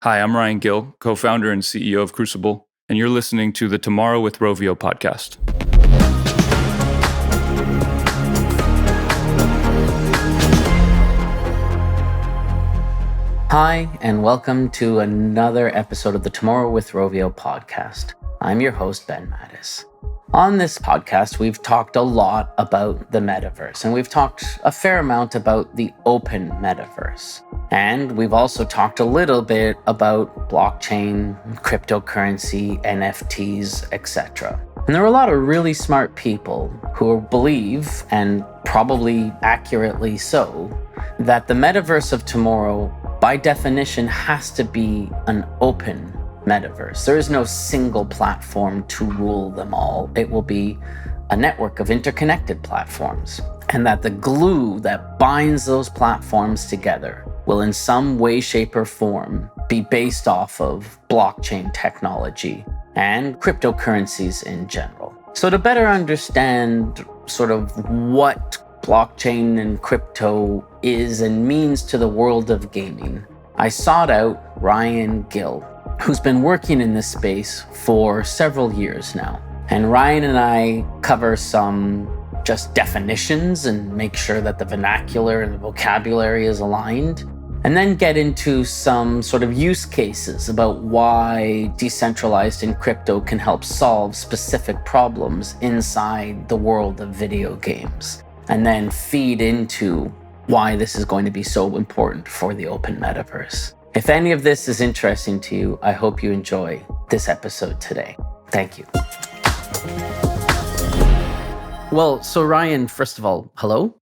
Hi, I'm Ryan Gill, co-founder and CEO of Crucible, and you're listening to the Tomorrow with Rovio podcast. Hi, and welcome to another episode of the Tomorrow with Rovio podcast. I'm your host, Ben Mattis. On this podcast, we've talked a lot about the metaverse, and we've talked a fair amount about the open metaverse. And we've also talked a little bit about blockchain, cryptocurrency, NFTs, etc. And there are a lot of really smart people who believe, and probably accurately so, that the metaverse of tomorrow, by definition, has to be an open metaverse. There is no single platform to rule them all. It will be a network of interconnected platforms, and that the glue that binds those platforms together will in some way, shape, or form be based off of blockchain technology and cryptocurrencies in general. So to better understand sort of what blockchain and crypto is and means to the world of gaming, I sought out Ryan Gill, who's been working in this space for several years now. And Ryan and I cover some just definitions and make sure that the vernacular and the vocabulary is aligned, and then get into some sort of use cases about why decentralized and crypto can help solve specific problems inside the world of video games, and then feed into why this is going to be so important for the open metaverse. If any of this is interesting to you, I hope you enjoy this episode today. Thank you. Well, so Ryan, first of all, hello.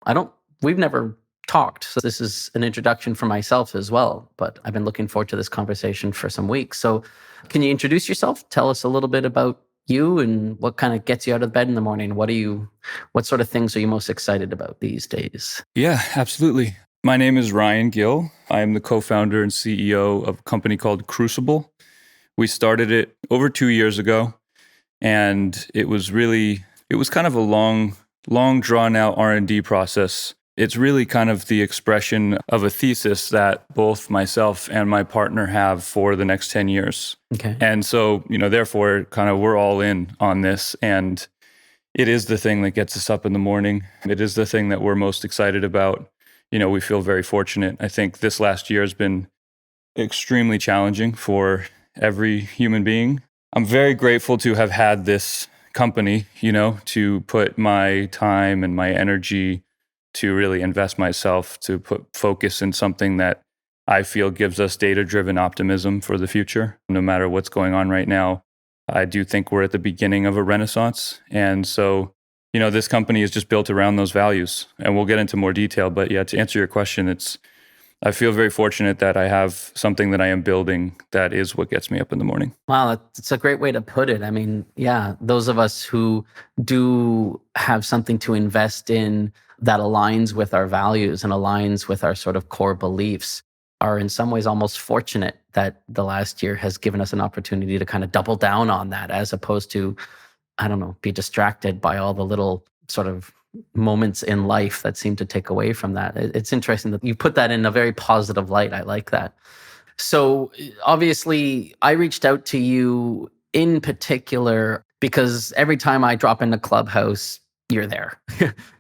We've never talked, so this is an introduction for myself as well, but I've been looking forward to this conversation for some weeks. So can you introduce yourself? Tell us a little bit about you and what kind of gets you out of bed in the morning. What sort of things are you most excited about these days? Yeah, absolutely. My name is Ryan Gill. I am the co-founder and CEO of a company called Crucible. We started it over 2 years ago, and it was kind of a long drawn out R&D process. It's really kind of the expression of a thesis that both myself and my partner have for the next 10 years. Okay. And so, therefore, kind of we're all in on this, and it is the thing that gets us up in the morning. It is the thing that we're most excited about. We feel very fortunate. I think this last year has been extremely challenging for every human being. I'm very grateful to have had this company, to put my time and my energy to really invest myself, to put focus in something that I feel gives us data-driven optimism for the future. No matter what's going on right now, I do think we're at the beginning of a renaissance. And so, this company is just built around those values, and we'll get into more detail. But yeah, to answer your question, I feel very fortunate that I have something that I am building that is what gets me up in the morning. Wow, that's a great way to put it. I mean, yeah, those of us who do have something to invest in that aligns with our values and aligns with our sort of core beliefs are in some ways almost fortunate that the last year has given us an opportunity to kind of double down on that, as opposed to, be distracted by all the little sort of moments in life that seem to take away from that. It's interesting that you put that in a very positive light. I like that. So obviously, I reached out to you in particular because every time I drop into Clubhouse, you're there.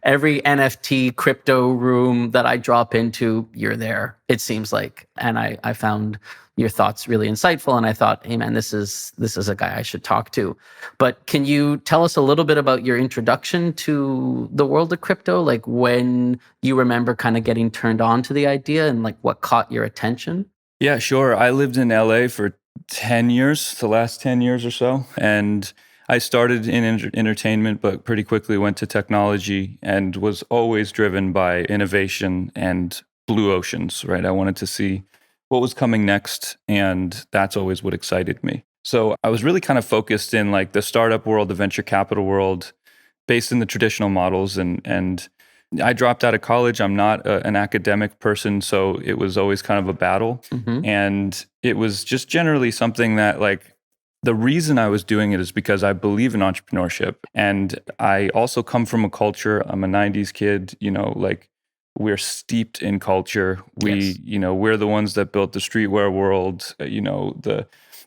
Every NFT crypto room that I drop into, you're there, it seems like. And I found your thoughts really insightful, and I thought, hey man, this is a guy I should talk to. But can you tell us a little bit about your introduction to the world of crypto? Like when you remember kind of getting turned on to the idea and like what caught your attention? Yeah, sure. I lived in LA for 10 years, the last 10 years or so. And I started in entertainment, but pretty quickly went to technology and was always driven by innovation and blue oceans, right? I wanted to see what was coming next, and that's always what excited me. So I was really kind of focused in like the startup world, the venture capital world, based in the traditional models. And I dropped out of college. I'm not an academic person, so it was always kind of a battle. Mm-hmm. And it was just generally something that like, the reason I was doing it is because I believe in entrepreneurship. And I also come from a culture, I'm a 90s kid, we're steeped in culture. Yes. We're the ones that built the streetwear world.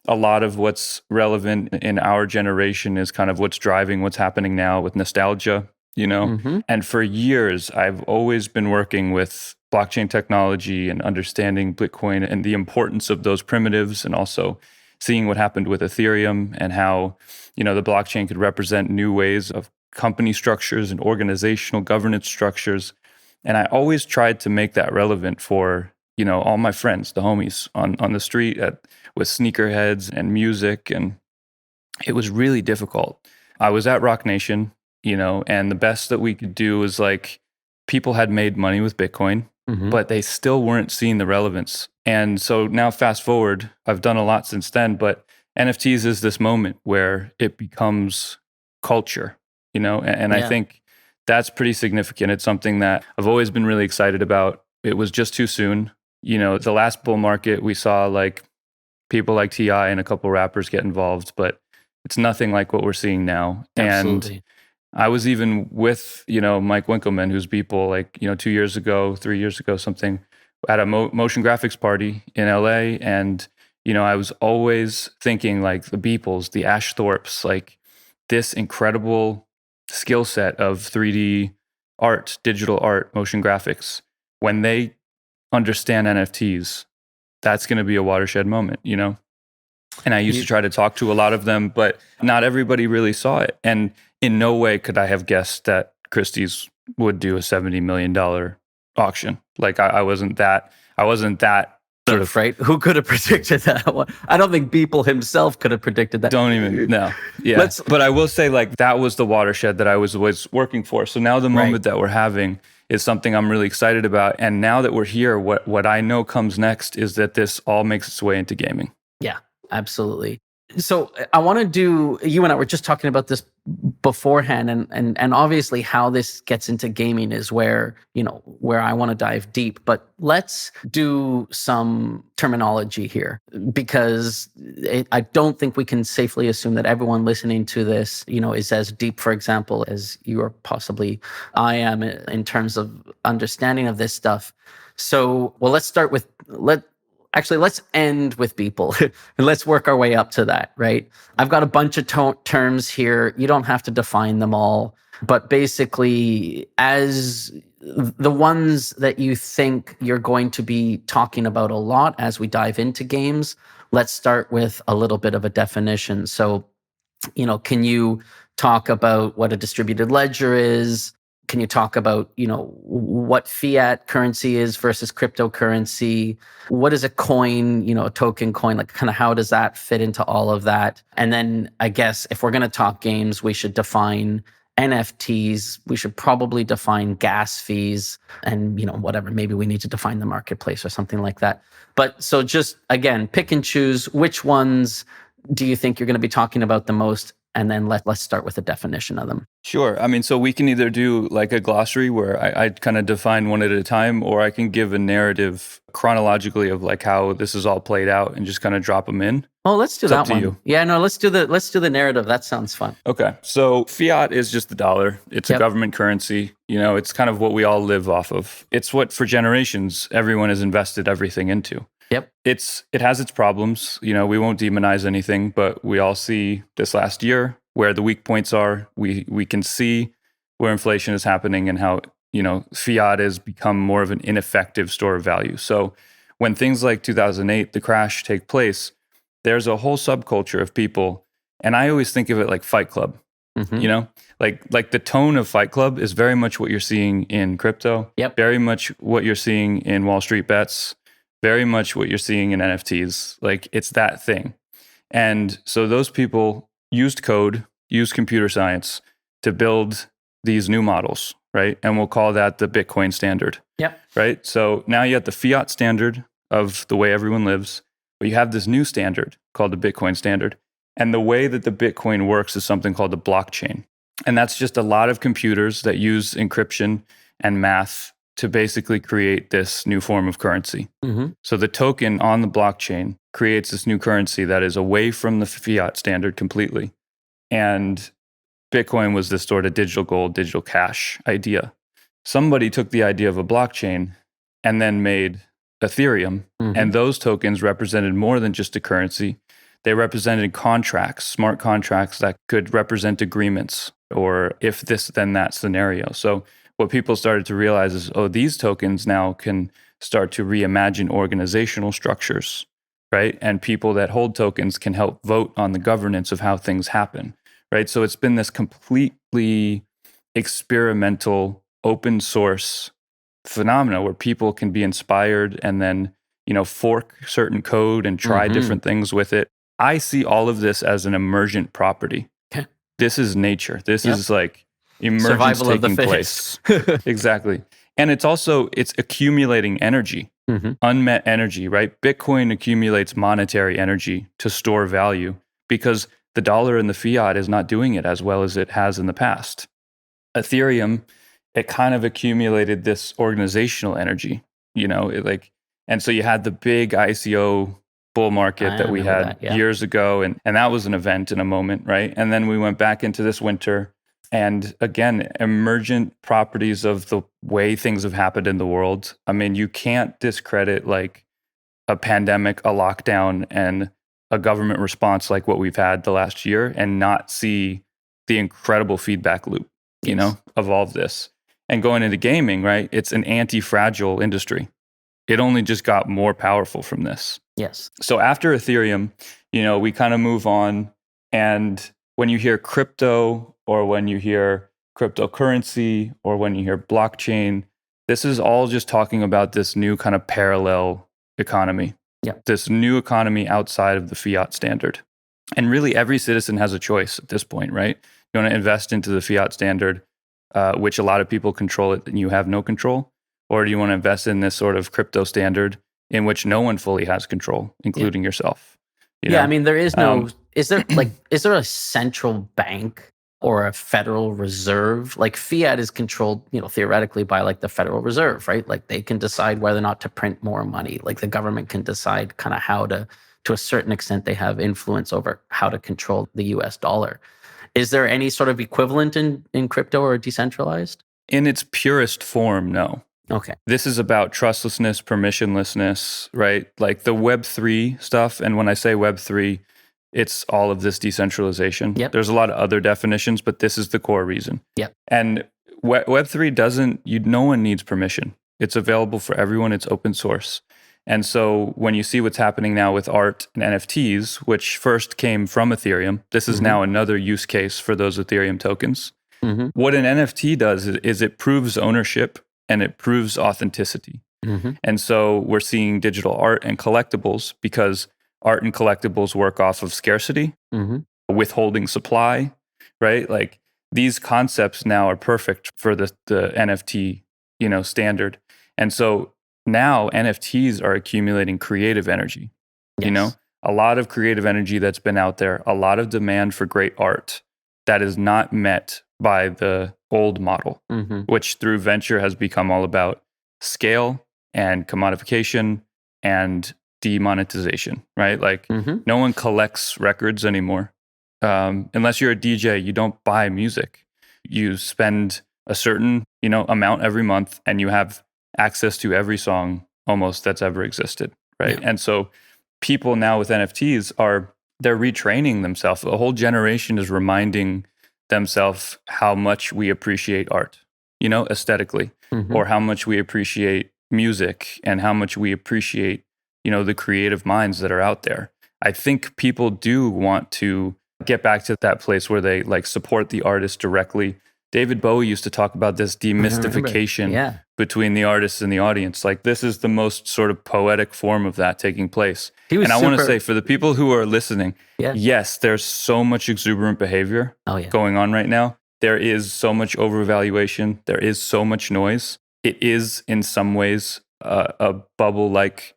A lot of what's relevant in our generation is kind of what's driving what's happening now with nostalgia, Mm-hmm. And for years, I've always been working with blockchain technology and understanding Bitcoin and the importance of those primitives, and also seeing what happened with Ethereum and how, the blockchain could represent new ways of company structures and organizational governance structures. And I always tried to make that relevant for, all my friends, the homies on the street with sneakerheads and music. And it was really difficult. I was at Rock Nation, and the best that we could do was like people had made money with Bitcoin, Mm-hmm. but they still weren't seeing the relevance. And so now, fast forward, I've done a lot since then, but NFTs is this moment where it becomes culture, and I Yeah. think that's pretty significant. It's something that I've always been really excited about. It was just too soon. The last bull market, we saw like people like T.I. and a couple rappers get involved, but it's nothing like what we're seeing now. And Absolutely. I was even with, Mike Winkleman, who's people like, 2 years ago, 3 years ago, something, at a motion graphics party in LA. And, I was always thinking like the Beeples, the Ashthorpes, like this incredible skill set of 3D art, digital art, motion graphics. When they understand NFTs, that's going to be a watershed moment. And I used to try to talk to a lot of them, but not everybody really saw it. And in no way could I have guessed that Christie's would do a $70 million auction. Like I wasn't that sort of, Right? Who could have predicted that one? I don't think Beeple himself could have predicted that. don't even know. Yeah. But I will say like that was the watershed that I was always working for. So now the moment that we're having is something I'm really excited about. And now that we're here, what I know comes next is that this all makes its way into gaming. Yeah, absolutely. So I want to do, you and I were just talking about this beforehand, and obviously how this gets into gaming is where I want to dive deep. But let's do some terminology here, because I don't think we can safely assume that everyone listening to this is as deep, for example, as you or possibly I am in terms of understanding of this stuff. So, well, let's start with let's end with people and let's work our way up to that, right? I've got a bunch of terms here. You don't have to define them all, but basically, as the ones that you think you're going to be talking about a lot as we dive into games, let's start with a little bit of a definition. So, can you talk about what a distributed ledger is? Can you talk about, what fiat currency is versus cryptocurrency? What is a coin, a token coin? Like, kind of how does that fit into all of that? And then I guess if we're going to talk games, we should define NFTs. We should probably define gas fees and, whatever. Maybe we need to define the marketplace or something like that. But so just, again, pick and choose which ones do you think you're going to be talking about the most? And then let's start with a definition of them. Sure. I mean, so we can either do like a glossary where I kind of define one at a time, or I can give a narrative chronologically of like how this is all played out and just kind of drop them in. Oh, let's do It's up that to one. you. Yeah, no, let's do the narrative. That sounds fun. Okay. So fiat is just the dollar. It's a Yep. government currency. It's kind of what we all live off of. It's what for generations everyone has invested everything into. Yep. It has its problems. We won't demonize anything, but we all see this last year where the weak points are. We can see where inflation is happening and how, fiat has become more of an ineffective store of value. So when things like 2008, the crash take place, there's a whole subculture of people. And I always think of it like Fight Club, Mhm. like the tone of Fight Club is very much what you're seeing in crypto. Yep. Very much what you're seeing in Wall Street bets, very much what you're seeing in NFTs. Like it's that thing. And so those people used code, used computer science to build these new models, right? And we'll call that the Bitcoin standard. Yep. Right? So now you have the fiat standard of the way everyone lives, but you have this new standard called the Bitcoin standard. And the way that the Bitcoin works is something called the blockchain. And that's just a lot of computers that use encryption and math to basically create this new form of currency. Mm-hmm. So the token on the blockchain creates this new currency that is away from the fiat standard completely. And Bitcoin was this sort of digital gold, digital cash idea. somebody took the idea of a blockchain and then made Ethereum. And those tokens represented more than just a currency. They represented contracts, smart contracts that could represent agreements or if this, then that scenario. So what people started to realize is, oh, these tokens now can start to reimagine organizational structures, right? And people that hold tokens can help vote on the governance of how things happen, right? So it's been this completely experimental, open source phenomena where people can be inspired and then, fork certain code and try different things with it. I see all of this as an emergent property. Okay. This is nature. This is like emergence Survival of the taking fittest. place. Exactly. And it's accumulating energy, unmet energy, right? Bitcoin accumulates monetary energy to store value because the dollar and the fiat is not doing it as well as it has in the past. Ethereum, it kind of accumulated this organizational energy, and so you had the big ICO bull market that we had years ago, and that was an event in a moment, right? And then we went back into this winter, and again, emergent properties of the way things have happened in the world. I mean, you can't discredit like a pandemic, a lockdown, and a government response like what we've had the last year and not see the incredible feedback loop, of all of this. And going into gaming, right? It's an anti-fragile industry. It only just got more powerful from this. Yes. So after Ethereum, we kind of move on. And when you hear crypto or when you hear cryptocurrency or when you hear blockchain, this is all just talking about this new kind of parallel economy. Yeah. This new economy outside of the fiat standard. And really every citizen has a choice at this point, right? You want to invest into the fiat standard, which a lot of people control it and you have no control? Or do you want to invest in this sort of crypto standard in which no one fully has control, including yourself? I mean, there is no, is there a central bank or a Federal Reserve? Like fiat is controlled, theoretically by like the Federal Reserve, right? Like they can decide whether or not to print more money. Like the government can decide kind of how to a certain extent, they have influence over how to control the US dollar. Is there any sort of equivalent in crypto or decentralized? In its purest form, no. Okay. This is about trustlessness, permissionlessness, right? Like the Web3 stuff. And when I say Web3, it's all of this decentralization. Yep. There's a lot of other definitions, but this is the core reason. Yep. And Web3 no one needs permission. It's available for everyone. It's open source. And so when you see what's happening now with art and NFTs, which first came from Ethereum, this is now another use case for those Ethereum tokens. What an NFT does is it proves ownership and it proves authenticity. And so we're seeing digital art and collectibles because art and collectibles work off of scarcity, withholding supply, right? Like these concepts now are perfect for the NFT, standard. And so now NFTs are accumulating creative energy, a lot of creative energy that's been out there, a lot of demand for great art that is not met by the old model, which through venture has become all about scale and commodification and demonetization, right? Like no one collects records anymore. Unless you're a DJ, you don't buy music. You spend a certain, amount every month and you have access to every song almost that's ever existed, right? Yeah. And so people now with NFTs they're retraining themselves. A whole generation is reminding themselves how much we appreciate art, aesthetically, or how much we appreciate music and how much we appreciate, the creative minds that are out there. I think people do want to get back to that place where they like support the artist directly. David Bowie used to talk about this demystification between the artist and the audience. Like this is the most sort of poetic form of that taking place. And I want to say for the people who are listening, yes, there's so much exuberant behavior going on right now. There is so much overvaluation. There is so much noise. It is in some ways a bubble-like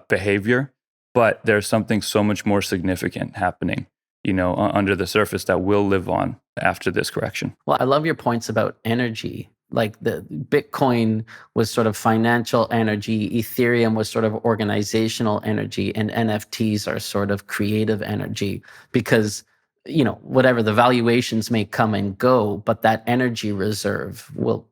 behavior, but there's something so much more significant happening, under the surface that will live on after this correction. Well, I love your points about energy. Like the Bitcoin was sort of financial energy, Ethereum was sort of organizational energy, and NFTs are sort of creative energy because, whatever the valuations may come and go, but that energy reserve will,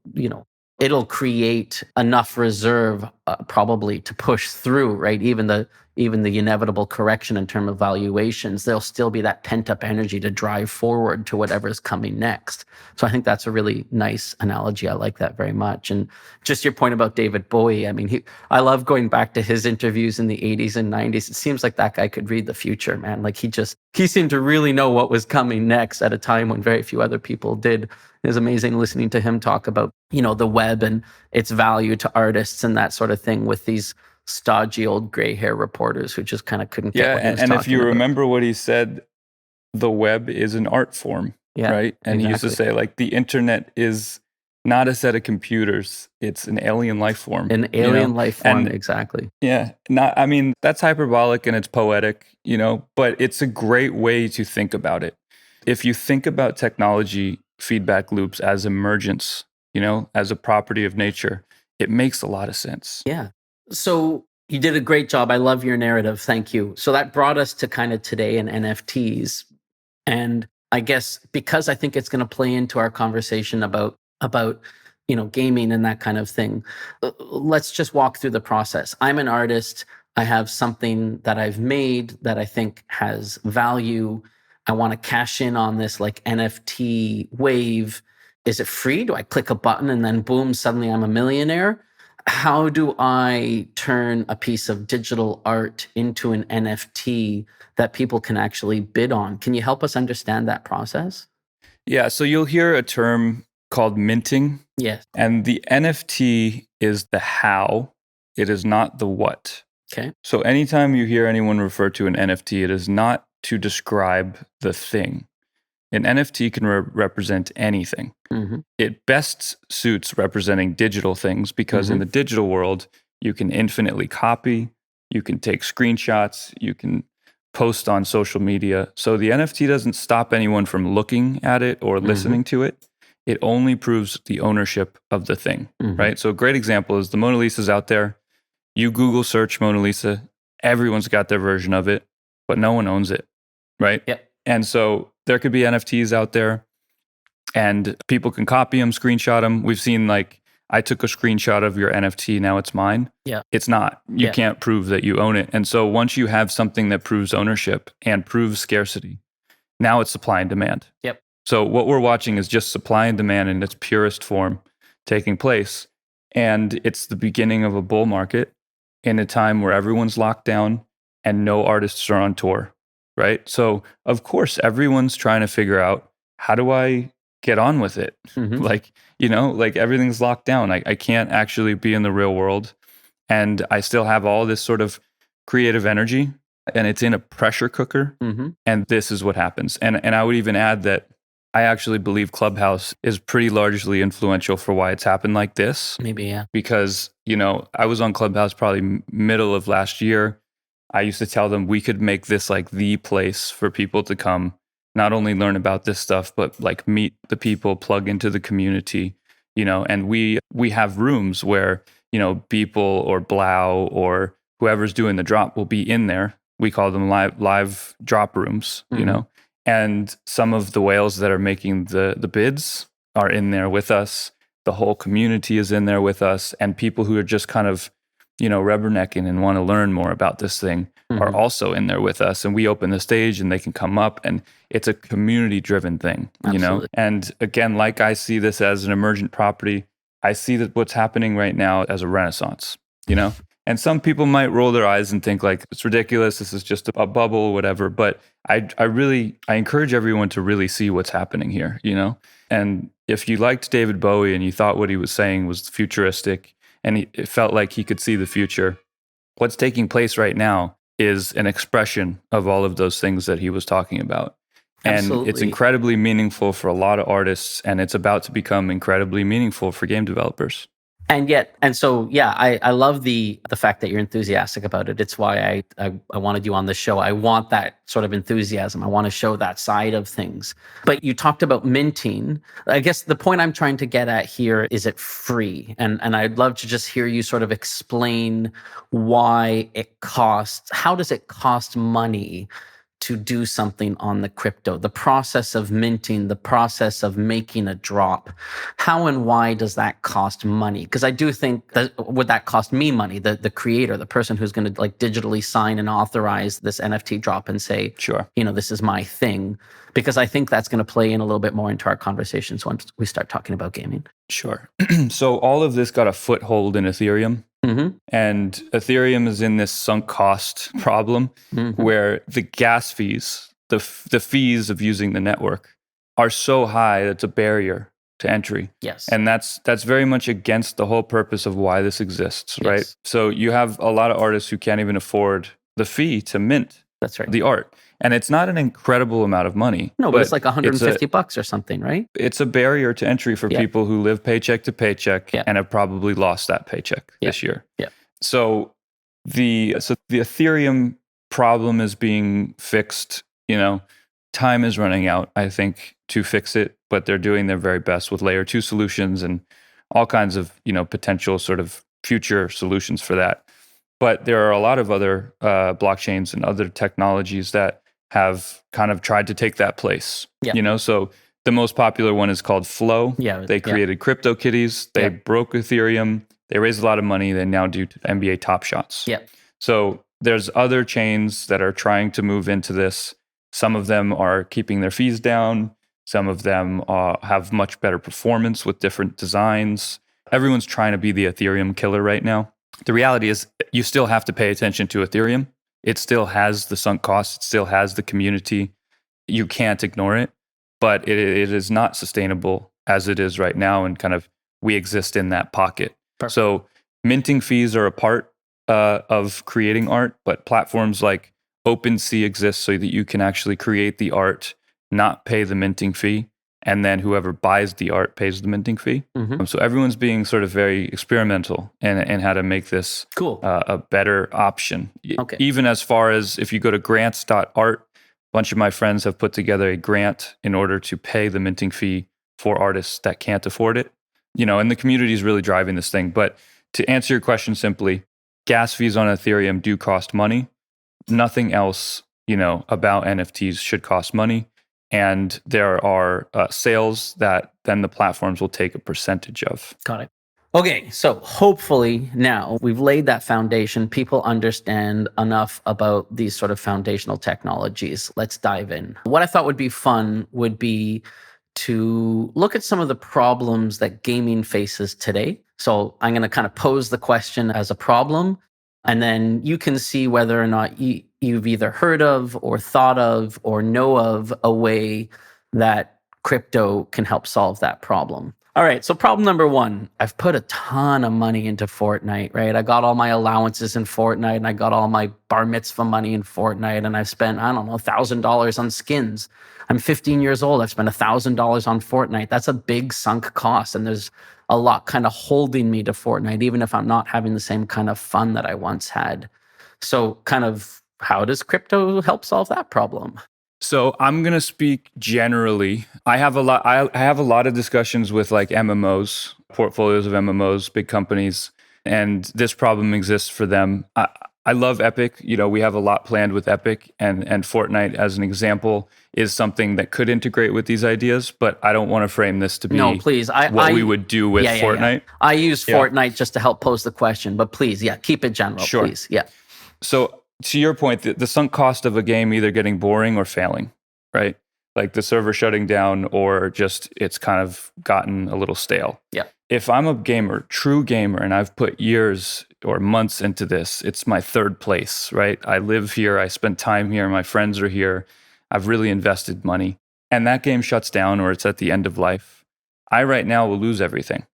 it'll create enough reserve probably to push through, right? Even the inevitable correction in terms of valuations, there'll still be that pent up energy to drive forward to whatever's coming next. So I think that's a really nice analogy. I like that very much. And just your point about David Bowie, I mean, I love going back to his interviews in the 80s and 90s. It seems like that guy could read the future, man. Like he seemed to really know what was coming next at a time when very few other people did. It was amazing listening to him talk about, the web and its value to artists and that sort of thing with these stodgy old gray hair reporters who just kind of couldn't get Yeah, what he was and if talking you about. remember what he said, the web is an art form, Yeah, right? And he used to exactly. say, like, the internet is not a set of computers, it's an alien life form. An alien life form, And exactly. yeah, I mean, that's hyperbolic and it's poetic, but it's a great way to think about it. If you think about technology feedback loops as emergence, as a property of nature, it makes a lot of sense. Yeah. So you did a great job. I love your narrative. Thank you. So that brought us to kind of today in NFTs. And I guess because I think it's going to play into our conversation about gaming and that kind of thing. Let's just walk through the process. I'm an artist. I have something that I've made that I think has value. I want to cash in on this like NFT wave. Is it free? Do I click a button and then boom, suddenly I'm a millionaire? How do I turn a piece of digital art into an NFT that people can actually bid on? Can you help us understand that process? Yeah, so you'll hear a term called minting, Yes. and the NFT is the how, it is not the what. Okay. So anytime you hear anyone refer to an NFT, it is not to describe the thing. An NFT can represent anything. Mm-hmm. It best suits representing digital things because in the digital world, you can infinitely copy, you can take screenshots, you can post on social media. So the NFT doesn't stop anyone from looking at it or listening to it. It only proves the ownership of the thing, right? So a great example is the Mona Lisa's out there. You Google search Mona Lisa, everyone's got their version of it, but no one owns it, right? Yep. And so there could be NFTs out there and people can copy them, screenshot them. We've seen I took a screenshot of your NFT, now it's mine. Yeah. It's not. You Yeah. can't prove that you own it. And so once you have something that proves ownership and proves scarcity, now it's supply and demand. Yep. So what we're watching is just supply and demand in its purest form taking place. And it's the beginning of a bull market in a time where everyone's locked down and no artists are on tour, right? So of course, everyone's trying to figure out, how do I get on with it? Like everything's locked down. I can't actually be in the real world. And I still have all this sort of creative energy and it's in a pressure cooker. And this is what happens. And I would even add that I actually believe Clubhouse is pretty largely influential for why it's happened like this. Maybe, yeah. Because, I was on Clubhouse probably middle of last year. I used to tell them we could make this like the place for people to come, not only learn about this stuff, but like meet the people, plug into the community, and we have rooms where, Beeple or Blau or whoever's doing the drop will be in there. We call them live drop rooms, and some of the whales that are making the bids are in there with us. The whole community is in there with us, and people who are just kind of, rubbernecking and want to learn more about this thing are also in there with us. And we open the stage and they can come up, and it's a community driven thing, Absolutely. And again, like I see this as an emergent property, I see that what's happening right now as a renaissance, And some people might roll their eyes and think like, it's ridiculous, this is just a bubble, whatever. But I encourage everyone to really see what's happening here, And if you liked David Bowie and you thought what he was saying was futuristic and it felt like he could see the future, what's taking place right now is an expression of all of those things that he was talking about. Absolutely. And it's incredibly meaningful for a lot of artists, and it's about to become incredibly meaningful for game developers. And so, yeah, I love the fact that you're enthusiastic about it. It's why I wanted you on the show. I want that sort of enthusiasm. I want to show that side of things. But you talked about minting. I guess the point I'm trying to get at here is it free? And I'd love to just hear you sort of explain why it costs. How does it cost money to do something on the crypto, the process of minting, the process of making a drop, how and why does that cost money? Because I do think that would that cost me money, the creator, the person who's going to like digitally sign and authorize this NFT drop and say, Sure. this is my thing. Because I think that's going to play in a little bit more into our conversations once we start talking about gaming. Sure. So all of this got a foothold in Ethereum. Mm-hmm. And Ethereum is in this sunk cost problem where the gas fees, the fees of using the network are so high that it's a barrier to entry. Yes. And that's very much against the whole purpose of why this exists, right? Yes. So you have a lot of artists who can't even afford the fee to mint That's right. the art. And it's not an incredible amount of money. No, but it's like $150 or something, right? It's a barrier to entry for people who live paycheck to paycheck and have probably lost that paycheck this year. Yeah. So the Ethereum problem is being fixed. Time is running out, I think, to fix it, but they're doing their very best with layer 2 solutions and all kinds of, potential sort of future solutions for that. But there are a lot of other blockchains and other technologies that have kind of tried to take that place. So the most popular one is called Flow. They created CryptoKitties. They broke Ethereum. They raised a lot of money. They now do NBA Top Shots. So there's other chains that are trying to move into this. Some of them are keeping their fees down. Some of them have much better performance with different designs. Everyone's trying to be the Ethereum killer right now. The reality is you still have to pay attention to Ethereum. It still has the sunk costs. It still has the community. You can't ignore it, but it is not sustainable as it is right now. And kind of we exist in that pocket. Perfect. So minting fees are a part of creating art, but platforms like OpenSea exist so that you can actually create the art, not pay the minting fee. And then whoever buys the art pays the minting fee. So everyone's being sort of very experimental in how to make this a better option. Even as far as if you go to grants.art, a bunch of my friends have put together a grant in order to pay the minting fee for artists that can't afford it. And the community is really driving this thing. But to answer your question simply, gas fees on Ethereum do cost money. Nothing else, about NFTs should cost money. And there are sales that then the platforms will take a percentage of. Got it. Okay, so hopefully now we've laid that foundation. People understand enough about these sort of foundational technologies. Let's dive in. What I thought would be fun would be to look at some of the problems that gaming faces today. So I'm going to kind of pose the question as a problem, and then you can see whether or not you've either heard of or thought of or know of a way that crypto can help solve that problem. All right, so problem number one, I've put a ton of money into Fortnite, right? I got all my allowances in Fortnite, and I got all my bar mitzvah money in Fortnite, and I've spent, $1,000 on skins. I'm 15 years old. I've spent $1,000 on Fortnite. That's a big sunk cost, and there's a lot kind of holding me to Fortnite, even if I'm not having the same kind of fun that I once had. So kind of how does crypto help solve that problem? So I'm going to speak generally. I have a lot of discussions with like MMOs, portfolios of MMOs, big companies, and this problem exists for them. I love Epic. We have a lot planned with Epic, and Fortnite, as an example, is something that could integrate with these ideas, but I don't want to frame this to be what we would do with Fortnite. Yeah. I use Fortnite just to help pose the question, but please, keep it general, please. Yeah. So to your point, the sunk cost of a game either getting boring or failing, right? Like the server shutting down, or just it's kind of gotten a little stale. Yeah. If I'm a gamer, true gamer, and I've put years or months into this, it's my third place, right? I live here, I spend time here, my friends are here, I've really invested money, and that game shuts down or it's at the end of life, I right now will lose everything.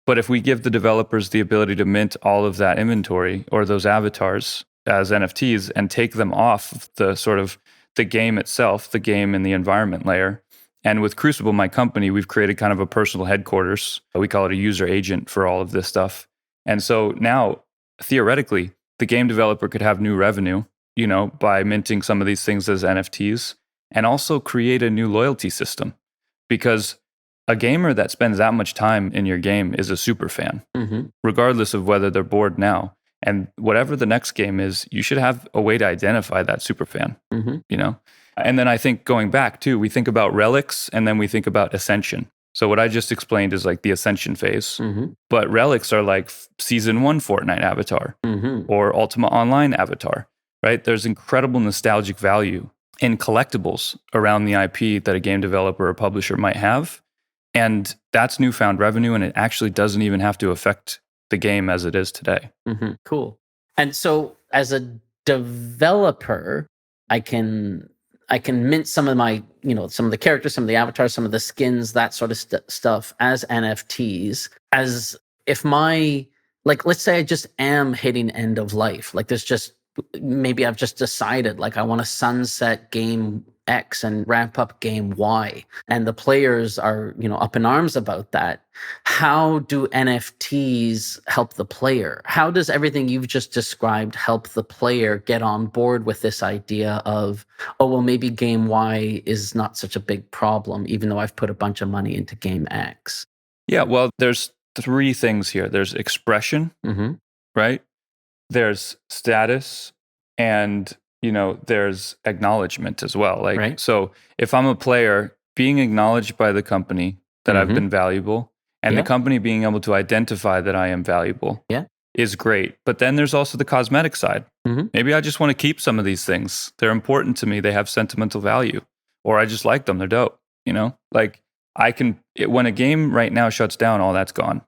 But if we give the developers the ability to mint all of that inventory or those avatars as NFTs and take them off the sort of the game itself, the game and the environment layer. And with Crucible, my company, we've created kind of a personal headquarters. We call it a user agent for all of this stuff. And so now, theoretically, the game developer could have new revenue, by minting some of these things as NFTs, and also create a new loyalty system. Because a gamer that spends that much time in your game is a super fan, regardless of whether they're bored now. And whatever the next game is, you should have a way to identify that super fan, you know? And then I think going back too, we think about relics and then we think about ascension. So what I just explained is like the ascension phase, but relics are like season 1 Fortnite avatar or Ultima Online avatar, right? There's incredible nostalgic value in collectibles around the IP that a game developer or publisher might have. And that's newfound revenue, and it actually doesn't even have to affect the game as it is today. Cool. And so as a developer, I can mint some of my, some of the characters, some of the avatars, some of the skins, that sort of stuff as NFTs. As if let's say I just am hitting end of life. Like maybe I've just decided like I want to sunset game X and ramp up game Y, and the players are, up in arms about that. How do NFTs help the player? How does everything you've just described help the player get on board with this idea of, oh, well, maybe game Y is not such a big problem, even though I've put a bunch of money into game X? Yeah, well, there's 3 things here. There's expression, right? There's status, and there's acknowledgement as well. Like, right. So if I'm a player, being acknowledged by the company that I've been valuable, and the company being able to identify that I am valuable is great. But then there's also the cosmetic side. Maybe I just want to keep some of these things. They're important to me. They have sentimental value, or I just like them. They're dope. Like when a game right now shuts down, all that's gone.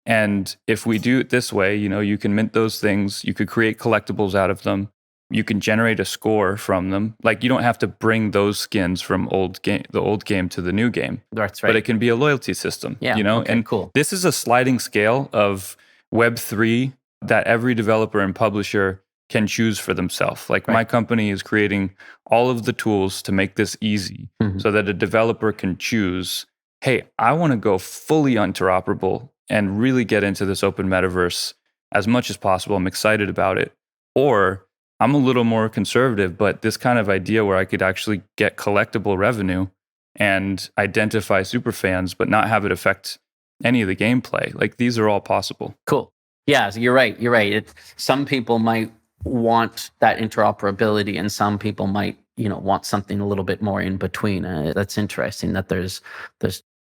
And if we do it this way, you can mint those things. You could create collectibles out of them. You can generate a score from them. Like, you don't have to bring those skins from the old game to the new game. That's right. But it can be a loyalty system. Yeah. Okay, and cool. This is a sliding scale of Web3 that every developer and publisher can choose for themselves. Like, my company is creating all of the tools to make this easy so that a developer can choose, hey, I want to go fully interoperable and really get into this open metaverse as much as possible. I'm excited about it. Or I'm a little more conservative, but this kind of idea where I could actually get collectible revenue and identify super fans, but not have it affect any of the gameplay. Like, these are all possible. Cool. Yeah, you're right. Some people might want that interoperability, and some people might, want something a little bit more in between. That's interesting that there's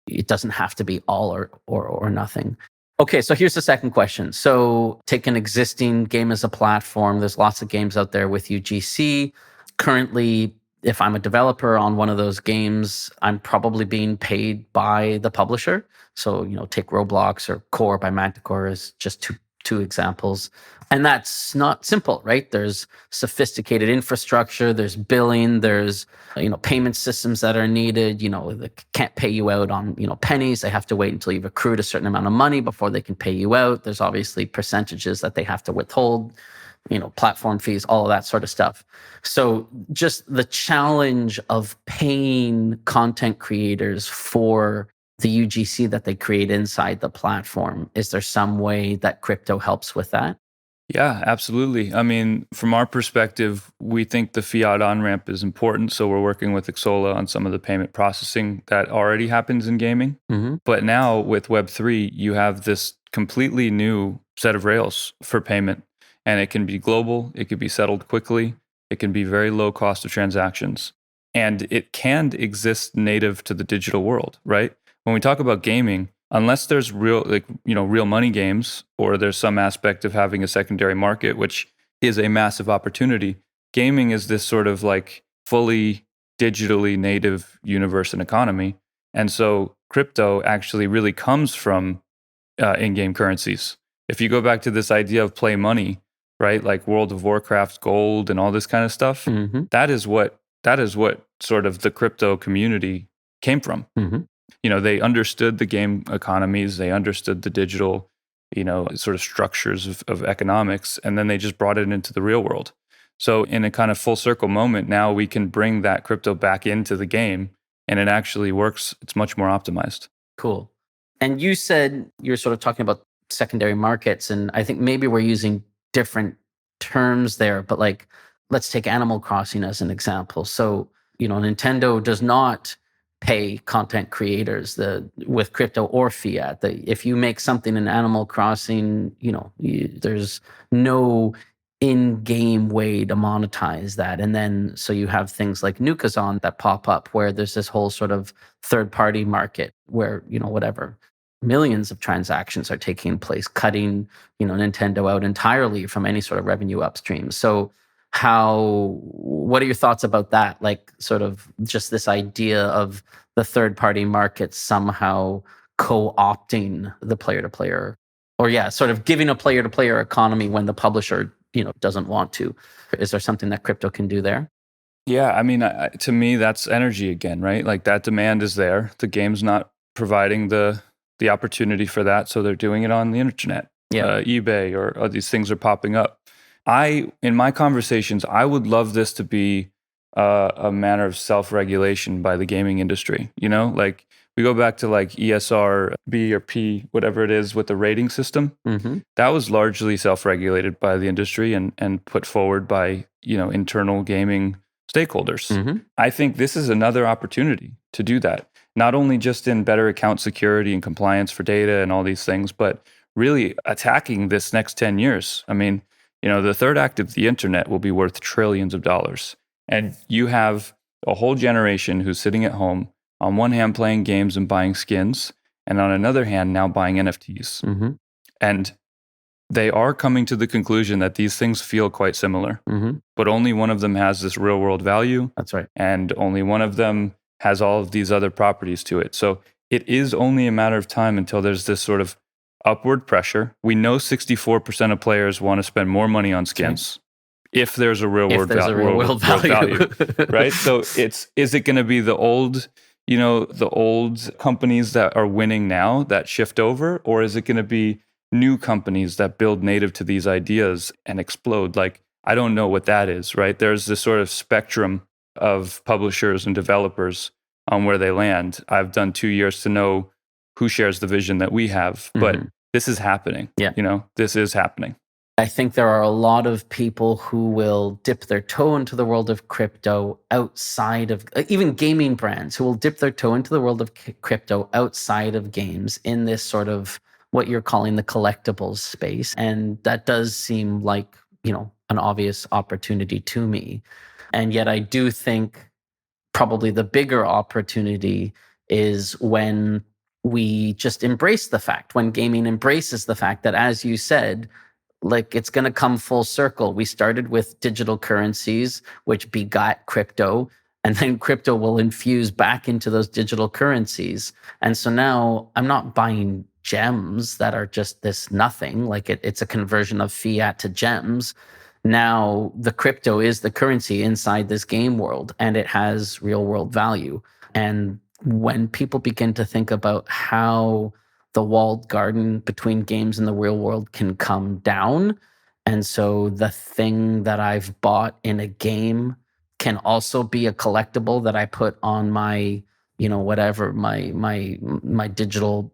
it doesn't have to be all or nothing. Okay, so here's the second question. So take an existing game as a platform. There's lots of games out there with UGC. Currently, if I'm a developer on one of those games, I'm probably being paid by the publisher. So, take Roblox or Core by Manticore as just two examples. And that's not simple, right? There's sophisticated infrastructure, there's billing, there's payment systems that are needed. They can't pay you out on pennies. They have to wait until you've accrued a certain amount of money before they can pay you out. There's obviously percentages that they have to withhold, platform fees, all of that sort of stuff. So just the challenge of paying content creators for the UGC that they create inside the platform. Is there some way that crypto helps with that? Yeah, absolutely. I mean, from our perspective, we think the fiat on-ramp is important. So we're working with Xsola on some of the payment processing that already happens in gaming. But now with Web3, you have this completely new set of rails for payment. And it can be global, it could be settled quickly, it can be very low cost of transactions. And it can exist native to the digital world, right? When we talk about gaming, unless there's real money games, or there's some aspect of having a secondary market, which is a massive opportunity, gaming is this sort of like fully digitally native universe and economy. And so crypto actually really comes from in-game currencies. If you go back to this idea of play money, right, like World of Warcraft gold and all this kind of stuff, that is what sort of the crypto community came from. They understood the game economies, they understood the digital, sort of structures of economics, and then they just brought it into the real world. So in a kind of full circle moment, now we can bring that crypto back into the game, and it actually works. It's much more optimized. Cool. And you said you're sort of talking about secondary markets, and I think maybe we're using different terms there, but let's take Animal Crossing as an example. So, Nintendo does not pay content creators with crypto or fiat. If you make something in Animal Crossing, there's no in-game way to monetize that. And then so you have things like Nukazon that pop up where there's this whole sort of third-party market where, whatever, millions of transactions are taking place, cutting, Nintendo out entirely from any sort of revenue upstream. So what are your thoughts about that? Like sort of just this idea of the third-party market somehow co-opting the player-to-player, or sort of giving a player-to-player economy when the publisher, doesn't want to. Is there something that crypto can do there? Yeah, I mean, to me, that's energy again, right? Like that demand is there. The game's not providing the opportunity for that, so they're doing it on the internet, eBay, or these things are popping up. In my conversations, I would love this to be a matter of self-regulation by the gaming industry. Like we go back to like ESR, B or P, whatever it is with the rating system. Mm-hmm. That was largely self-regulated by the industry and put forward by internal gaming stakeholders. Mm-hmm. I think this is another opportunity to do that, not only just in better account security and compliance for data and all these things, but really attacking this next 10 years. I mean, the third act of the internet will be worth trillions of dollars. And you have a whole generation who's sitting at home, on one hand playing games and buying skins, and on another hand now buying NFTs. Mm-hmm. And they are coming to the conclusion that these things feel quite similar, but only one of them has this real world value. That's right. And only one of them has all of these other properties to it. So it is only a matter of time until there's this sort of upward pressure. We know 64% of players want to spend more money on skins if there's a real world value, right? So is it going to be the old companies that are winning now that shift over, or is it going to be new companies that build native to these ideas and explode? Like, I don't know what that is, right? There's this sort of spectrum of publishers and developers on where they land. I've done 2 years to know who shares the vision that we have, but this is happening. Yeah. This is happening. I think there are a lot of people who will dip their toe into the world of crypto outside of, even gaming brands who will dip their toe into the world of crypto outside of games in this sort of what you're calling the collectibles space. And that does seem like, an obvious opportunity to me. And yet I do think probably the bigger opportunity is when we just embrace the fact, when gaming embraces the fact that, as you said, like it's going to come full circle. We started with digital currencies, which begot crypto, and then crypto will infuse back into those digital currencies. And so now I'm not buying gems that are just this nothing, like it's a conversion of fiat to gems. Now the crypto is the currency inside this game world, and it has real world value. And when people begin to think about how the walled garden between games and the real world can come down, and so the thing that I've bought in a game can also be a collectible that I put on my, whatever, my digital,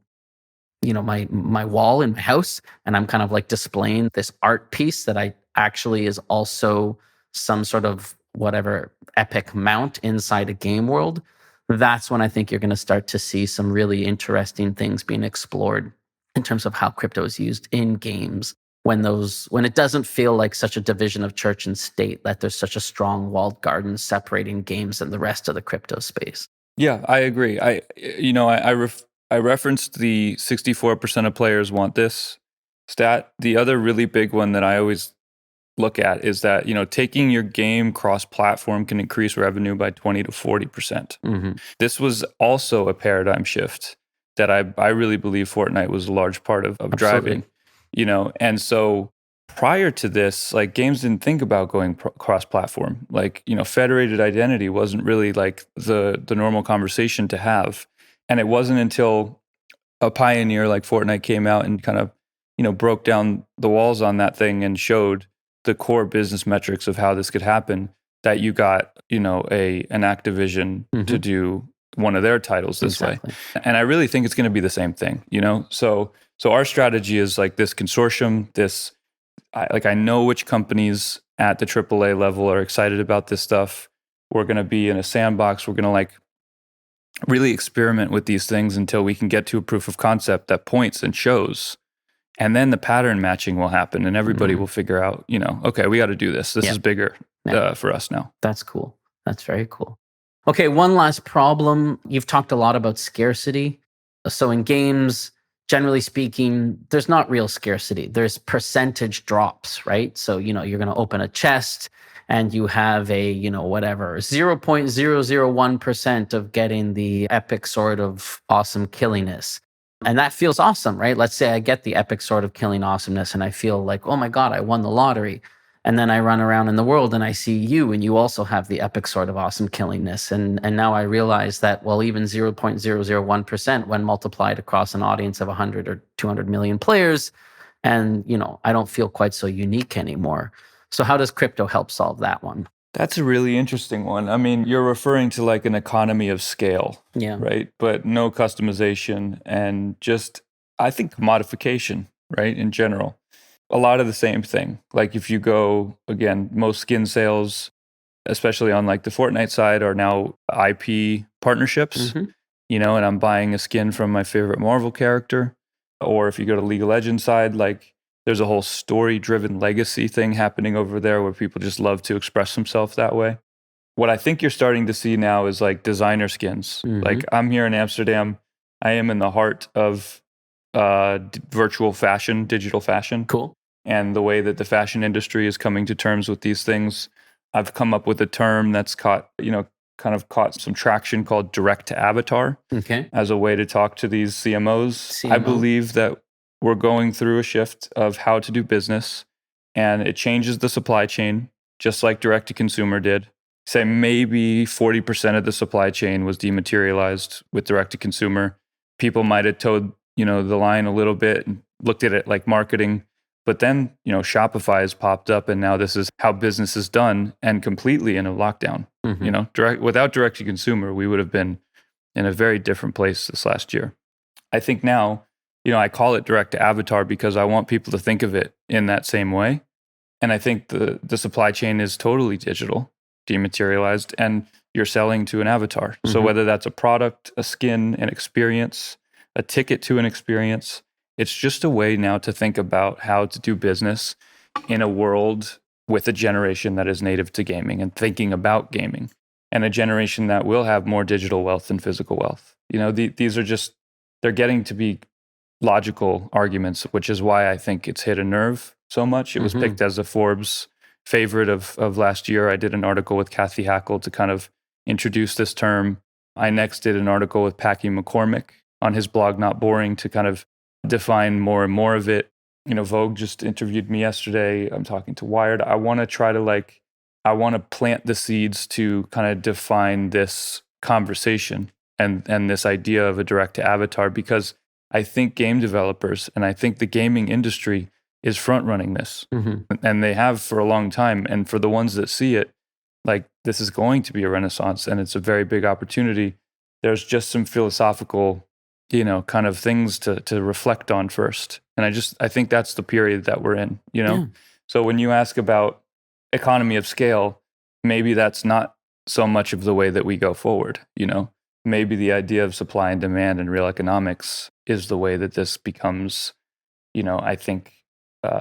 my wall in my house, and I'm kind of like displaying this art piece that I actually is also some sort of whatever epic mount inside a game world. That's when I think you're going to start to see some really interesting things being explored in terms of how crypto is used in games, when it doesn't feel like such a division of church and state, that there's such a strong walled garden separating games and the rest of the crypto space. Yeah, I agree. I referenced the 64% of players want this stat. The other really big one that I always look at is that, taking your game cross-platform can increase revenue by 20 to 40%. This was also a paradigm shift that I really believe Fortnite was a large part of driving, and so prior to this, like games didn't think about going cross-platform. Like, federated identity wasn't really like the normal conversation to have. And it wasn't until a pioneer like Fortnite came out and kind of, broke down the walls on that thing and showed the core business metrics of how this could happen, that you got, an Activision to do one of their titles this way. And I really think it's going to be the same thing, So our strategy is like this consortium, I know which companies at the AAA level are excited about this stuff. We're going to be in a sandbox. We're going to really experiment with these things until we can get to a proof of concept that points and shows. And then the pattern matching will happen and everybody will figure out, okay, we got to do this. This is bigger for us now. That's cool. That's very cool. Okay, one last problem. You've talked a lot about scarcity. So in games, generally speaking, there's not real scarcity. There's percentage drops, right? So, you're going to open a chest and you have a, whatever, 0.001% of getting the epic sword of awesome killiness. And that feels awesome, right? Let's say I get the epic sword of killing awesomeness and I feel like, oh my God, I won the lottery. And then I run around in the world and I see you, and you also have the epic sword of awesome killingness. And now I realize that, well, even 0.001% when multiplied across an audience of 100 or 200 million players, and, I don't feel quite so unique anymore. So how does crypto help solve that one? That's a really interesting one. I mean, you're referring to like an economy of scale, right? But no customization and just, I think, commodification, right? In general. A lot of the same thing. Like if you go, again, most skin sales, especially on like the Fortnite side, are now IP partnerships, and I'm buying a skin from my favorite Marvel character. Or if you go to League of Legends side, like there's a whole story-driven legacy thing happening over there where people just love to express themselves that way. What I think you're starting to see now is like designer skins. Like I'm here in Amsterdam. I am in the heart of virtual fashion, digital fashion. Cool. And the way that the fashion industry is coming to terms with these things. I've come up with a term that's caught some traction called direct to avatar as a way to talk to these CMOs. I believe that we're going through a shift of how to do business, and it changes the supply chain, just like direct to consumer did. Say maybe 40% of the supply chain was dematerialized with direct to consumer. People might have towed, the line a little bit and looked at it like marketing. But then, Shopify has popped up, and now this is how business is done, and completely in a lockdown. Without direct to consumer, we would have been in a very different place this last year. I think now, I call it direct to avatar because I want people to think of it in that same way. And I think the supply chain is totally digital, dematerialized, and you're selling to an avatar. So whether that's a product, a skin, an experience, a ticket to an experience, it's just a way now to think about how to do business in a world with a generation that is native to gaming and thinking about gaming, and a generation that will have more digital wealth than physical wealth. These are just, they're getting to be logical arguments, which is why I think it's hit a nerve so much. It was picked as a Forbes favorite of last year. I did an article with Kathy Hackle to kind of introduce this term. I next did an article with Packy McCormick on his blog, Not Boring, to kind of define more and more of it. Vogue just interviewed me yesterday. I'm talking to Wired. I want to try to I want to plant the seeds to kind of define this conversation and this idea of a direct to avatar, because I think game developers and I think the gaming industry is front running this, and they have for a long time. And for the ones that see it, like this is going to be a renaissance, and it's a very big opportunity. There's just some philosophical kind of things to reflect on first. And I think that's the period that we're in, So when you ask about economy of scale, maybe that's not so much of the way that we go forward, Maybe the idea of supply and demand and real economics is the way that this becomes, I think,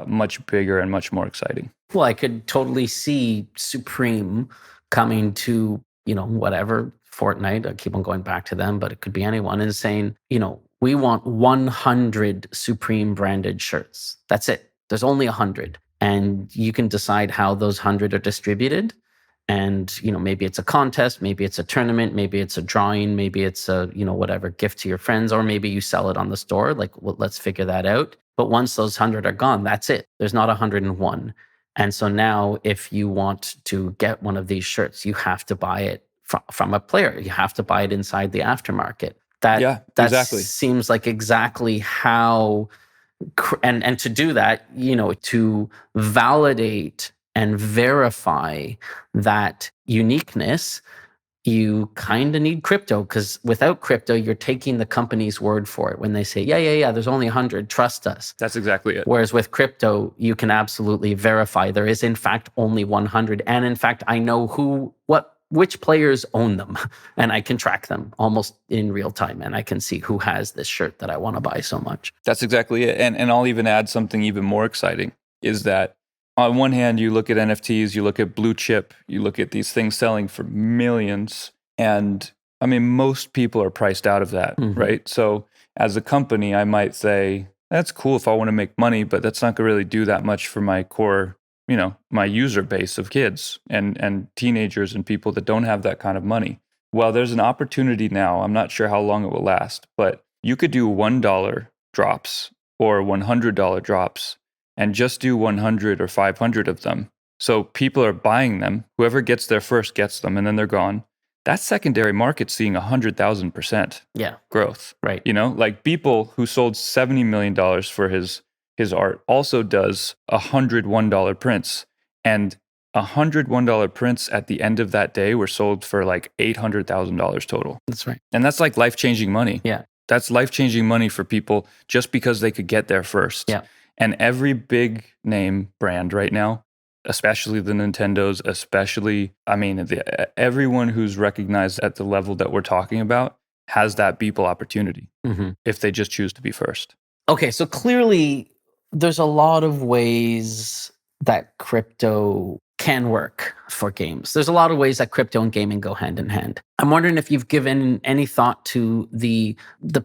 much bigger and much more exciting. Well, I could totally see Supreme coming to, whatever, Fortnite, I keep on going back to them, but it could be anyone, and saying, we want 100 Supreme branded shirts. That's it. There's only 100. And you can decide how those 100 are distributed. And, maybe it's a contest, maybe it's a tournament, maybe it's a drawing, maybe it's a, whatever, gift to your friends, or maybe you sell it on the store. Like, well, let's figure that out. But once those 100 are gone, that's it. There's not 101. And so now if you want to get one of these shirts, you have to buy it from a player. You have to buy it inside the aftermarket. That exactly seems like exactly how, and to do that, to validate and verify that uniqueness, you kind of need crypto, because without crypto, you're taking the company's word for it when they say, yeah, there's only 100, trust us. That's exactly it. Whereas with crypto, you can absolutely verify there is in fact only 100. And in fact, I know what which players own them, and I can track them almost in real time, and I can see who has this shirt that I want to buy so much. That's exactly it. And I'll even add something even more exciting is that on one hand, you look at NFTs, you look at blue chip, you look at these things selling for millions. And I mean, most people are priced out of that, right? So as a company, I might say, that's cool if I want to make money, but that's not going to really do that much for my core, my user base of kids and teenagers and people that don't have that kind of money. Well, there's an opportunity now. I'm not sure how long it will last, but you could do $1 drops or $100 drops and just do 100 or 500 of them. So people are buying them. Whoever gets there first gets them, and then they're gone. That secondary market's seeing 100,000% growth. Right. Like Beeple, who sold $70 million for his art, also does $101 prints. And $101 prints at the end of that day were sold for like $800,000 total. That's right. And that's like life-changing money. Yeah. That's life-changing money for people just because they could get there first. Yeah. And every big name brand right now, especially the Nintendos, everyone who's recognized at the level that we're talking about has that Beeple opportunity if they just choose to be first. Okay, so clearly there's a lot of ways that crypto can work for games. There's a lot of ways that crypto and gaming go hand in hand. I'm wondering if you've given any thought to the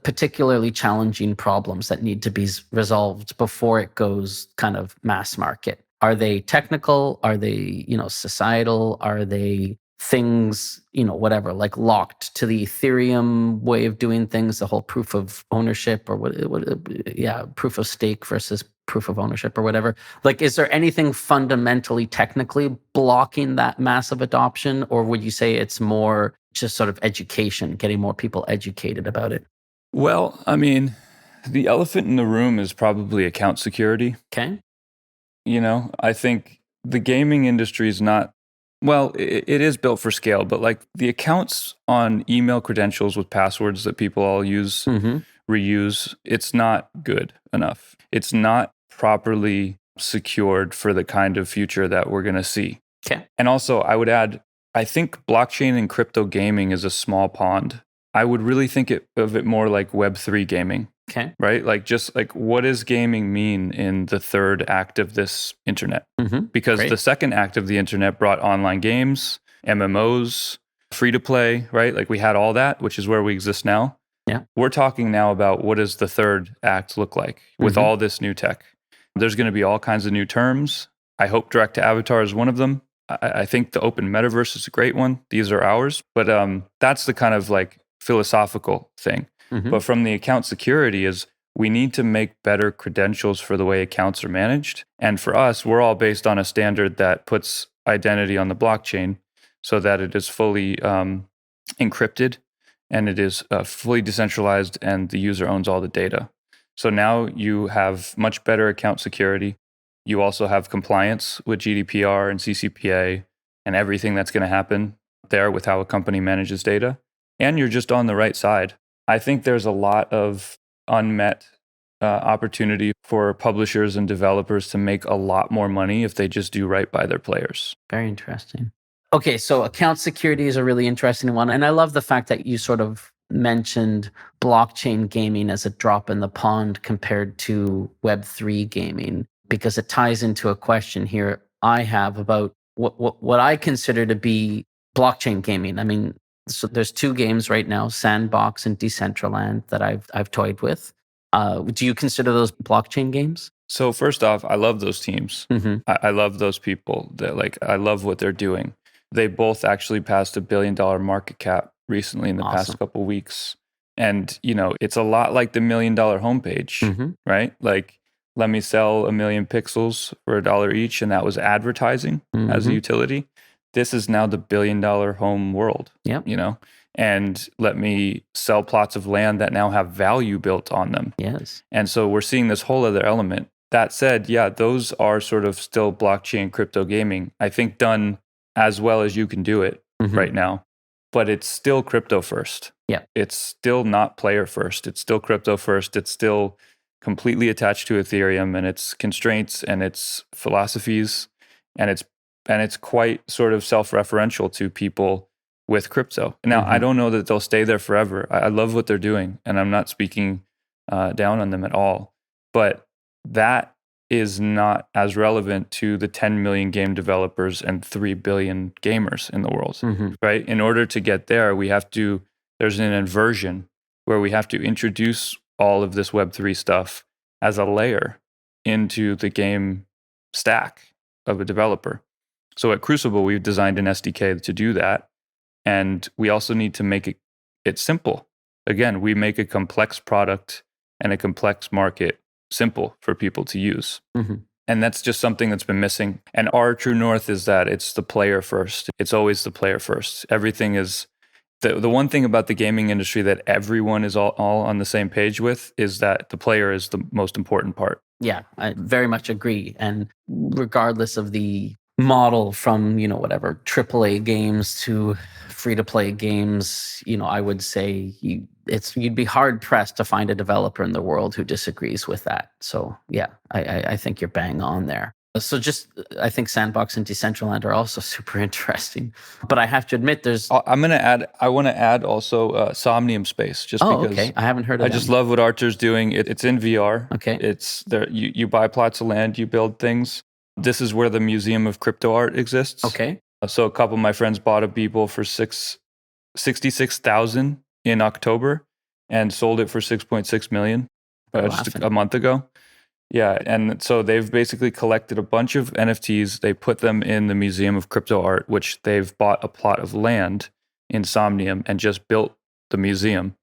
particularly challenging problems that need to be resolved before it goes kind of mass market. Are they technical? Are they, societal? Are they things, whatever, like locked to the Ethereum way of doing things, the whole proof of ownership or proof of stake versus proof of ownership or whatever? Like, is there anything fundamentally technically blocking that massive adoption? Or would you say it's more just sort of education, getting more people educated about it? Well, I mean, the elephant in the room is probably account security. Okay. I think the gaming industry is not, well, it is built for scale, but like the accounts on email credentials with passwords that people all use, reuse, it's not good enough. It's not properly secured for the kind of future that we're going to see. Okay. And also, I would add, I think blockchain and crypto gaming is a small pond. I would really think of it more like Web3 gaming. Okay. Right? Like, just like, what does gaming mean in the third act of this internet? Because the second act of the internet brought online games, MMOs, free to play, right? Like, we had all that, which is where we exist now. Yeah. We're talking now about what does the third act look like with all this new tech. There's going to be all kinds of new terms. I hope direct to avatar is one of them. I think the open metaverse is a great one. These are ours. But that's the kind of like philosophical thing. But from the account security is we need to make better credentials for the way accounts are managed. And for us, we're all based on a standard that puts identity on the blockchain so that it is fully encrypted and it is fully decentralized and the user owns all the data. So now you have much better account security. You also have compliance with GDPR and CCPA and everything that's going to happen there with how a company manages data. And you're just on the right side. I think there's a lot of unmet opportunity for publishers and developers to make a lot more money if they just do right by their players. Very interesting. Okay, so account security is a really interesting one. And I love the fact that you sort of mentioned blockchain gaming as a drop in the pond compared to Web3 gaming, because it ties into a question here I have about what I consider to be blockchain gaming. I mean, so there's two games right now, Sandbox and Decentraland, that I've toyed with. Do you consider those blockchain games? So first off, I love those teams. I love those people. I love what they're doing. They both actually passed $1 billion market cap recently in the past couple of weeks. And, it's a lot like the $1 million homepage, right? Like, let me sell 1 million pixels for $1 each. And that was advertising as a utility. This is now the $1 billion home world, and let me sell plots of land that now have value built on them. Yes. And so we're seeing this whole other element. That said, yeah, those are sort of still blockchain crypto gaming, I think, done as well as you can do it right now. But it's still crypto first. Yeah. It's still not player first. It's still crypto first. It's still completely attached to Ethereum and its constraints and its philosophies. And it's quite sort of self-referential to people with crypto. Now, I don't know that they'll stay there forever. I love what they're doing, and I'm not speaking down on them at all. But that is not as relevant to the 10 million game developers and 3 billion gamers in the world, right? In order to get there, there's an inversion where we have to introduce all of this Web3 stuff as a layer into the game stack of a developer. So at Crucible, we've designed an SDK to do that. And we also need to make it simple. Again, we make a complex product and a complex market simple for people to use. And that's just something that's been missing. And our true north is that it's the player first. It's always the player first. Everything is the one thing about the gaming industry that everyone is all on the same page with is that the player is the most important part. Yeah, I very much agree. And regardless of the model from, whatever, AAA games to free-to-play games, I would say you'd be hard-pressed to find a developer in the world who disagrees with that. So yeah, I think you're bang on there. So I think Sandbox and Decentraland are also super interesting. But I have to admit, I want to add also Somnium Space, just because. Okay. I haven't heard of I just love what Archer's doing. It's in VR. Okay. It's there. You buy plots of land, you build things. This is where the Museum of Crypto Art exists. Okay. So a couple of my friends bought a Beeple for $66,000 in October and sold it for $6.6 million just a month ago. Yeah, and so they've basically collected a bunch of NFTs. They put them in the Museum of Crypto Art, which they've bought a plot of land in Somnium and just built the museum.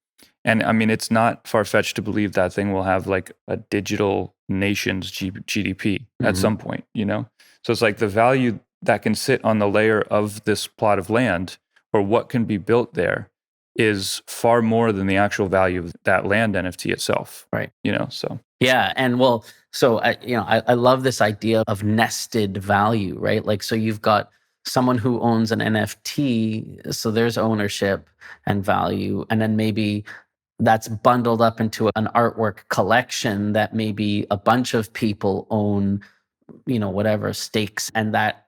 And I mean, it's not far-fetched to believe that thing will have like a digital nation's GDP at some point, So it's like the value that can sit on the layer of this plot of land or what can be built there is far more than the actual value of that land NFT itself. Right. So. Yeah. And so I love this idea of nested value, right? Like, so you've got someone who owns an NFT, so there's ownership and value. And then maybe that's bundled up into an artwork collection that maybe a bunch of people own, whatever stakes, and that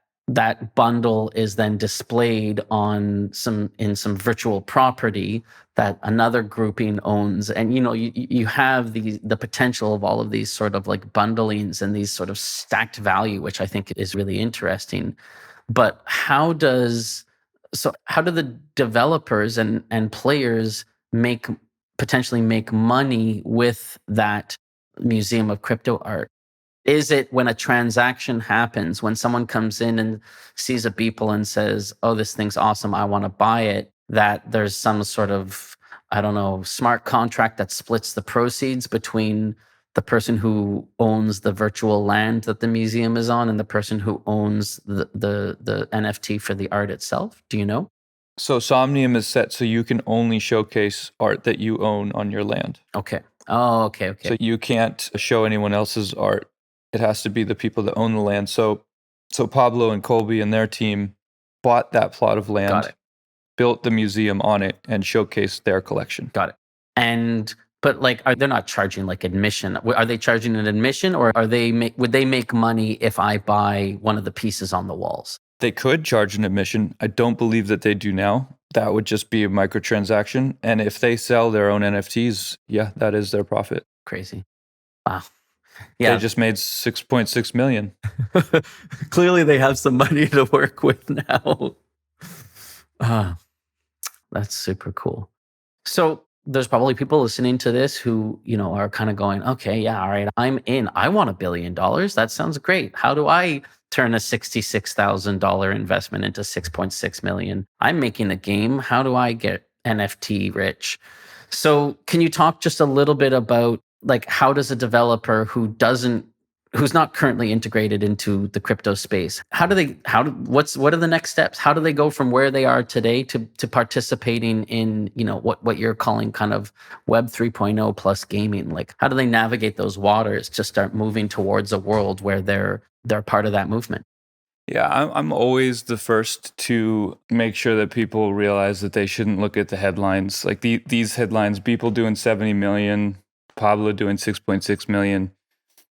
bundle is then displayed in some virtual property that another grouping owns. And you have the potential of all of these sort of like bundlings and these sort of stacked value, which I think is really interesting. But how do the developers and players potentially make money with that Museum of Crypto Art? Is it when a transaction happens, when someone comes in and sees a Beeple and says, "Oh, this thing's awesome, I want to buy it," that there's some sort of, I don't know, smart contract that splits the proceeds between the person who owns the virtual land that the museum is on and the person who owns the NFT for the art itself? Do you know? So Somnium is set so you can only showcase art that you own on your land. Okay. Oh, okay. So you can't show anyone else's art. It has to be the people that own the land. So Pablo and Colby and their team bought that plot of land, built the museum on it, and showcased their collection. Got it. But like, they're not charging like admission? Are they charging an admission, or would they make money if I buy one of the pieces on the walls? They could charge an admission. I don't believe that they do now. That would just be a microtransaction. And if they sell their own NFTs, yeah, that is their profit. Crazy. Wow. Yeah. They just made $6.6 million. Clearly they have some money to work with now. That's super cool. So there's probably people listening to this who, are kind of going, okay, yeah, all right, I'm in. I want $1 billion. That sounds great. How do I turn a $66,000 investment into $6.6 million? I'm making a game. How do I get NFT rich? So can you talk just a little bit about, like, how does a developer who's not currently integrated into the crypto space, what are the next steps? How do they go from where they are today to participating in, what you're calling kind of Web 3.0 plus gaming? Like, how do they navigate those waters to start moving towards a world where they're part of that movement? Yeah, I'm always the first to make sure that people realize that they shouldn't look at the headlines. Like these headlines, people doing 70 million, Pablo doing 6.6 million.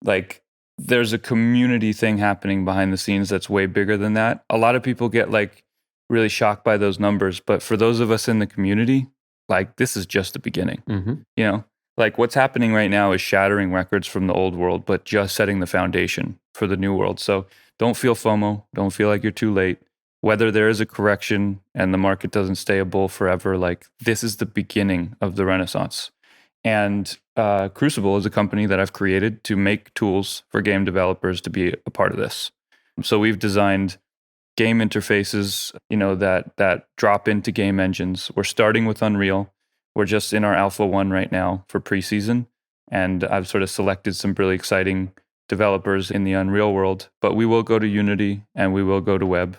Like, there's a community thing happening behind the scenes that's way bigger than that. A lot of people get like really shocked by those numbers. But for those of us in the community, like this is just the beginning. You know, like what's happening right now is shattering records from the old world, but just setting the foundation for the new world. So don't feel FOMO. Don't feel like you're too late. Whether there is a correction and the market doesn't stay a bull forever, like this is the beginning of the renaissance. And Crucible is a company that I've created to make tools for game developers to be a part of this. So we've designed game interfaces, that drop into game engines. We're starting with Unreal. We're just in our Alpha 1 right now for preseason. And I've sort of selected some really exciting developers in the Unreal world, but we will go to Unity and we will go to web.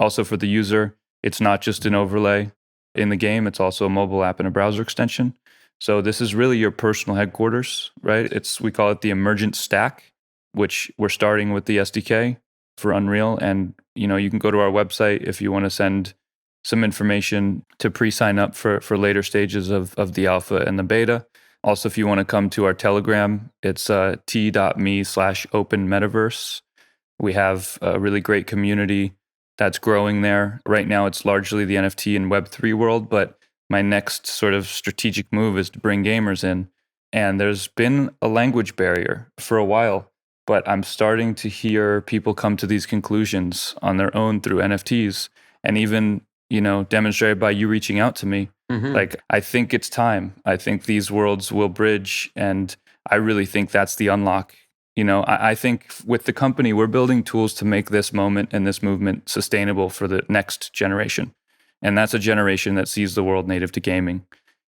Also for the user, it's not just an overlay in the game, it's also a mobile app and a browser extension. So this is really your personal headquarters, right? We call it the emergent stack, which we're starting with the SDK for Unreal. And, you can go to our website if you want to send some information to pre-sign up for later stages of the alpha and the beta. Also, if you want to come to our Telegram, it's t.me/open metaverse. We have a really great community that's growing there. Right now, it's largely the NFT and Web3 world, but my next sort of strategic move is to bring gamers in. And there's been a language barrier for a while, but I'm starting to hear people come to these conclusions on their own through NFTs, and even, demonstrated by you reaching out to me. Like, I think it's time. I think these worlds will bridge, and I really think that's the unlock. I think with the company, we're building tools to make this moment and this movement sustainable for the next generation. And that's a generation that sees the world native to gaming.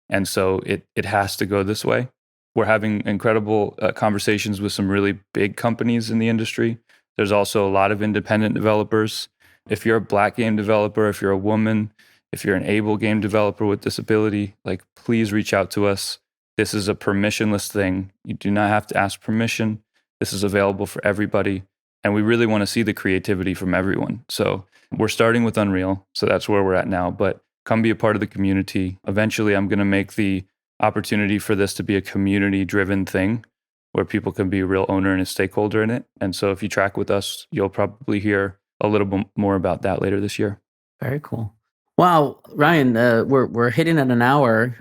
And so it has to go this way. We're having incredible conversations with some really big companies in the industry. There's also a lot of independent developers. If you're a Black game developer, if you're a woman, if you're an able game developer with disability, like please reach out to us. This is a permissionless thing. You do not have to ask permission. This is available for everybody. And we really want to see the creativity from everyone. So we're starting with Unreal. So that's where we're at now. But come be a part of the community. Eventually, I'm going to make the opportunity for this to be a community-driven thing where people can be a real owner and a stakeholder in it. And so if you track with us, you'll probably hear a little bit more about that later this year. Very cool. Wow, Ryan, we're hitting at an hour.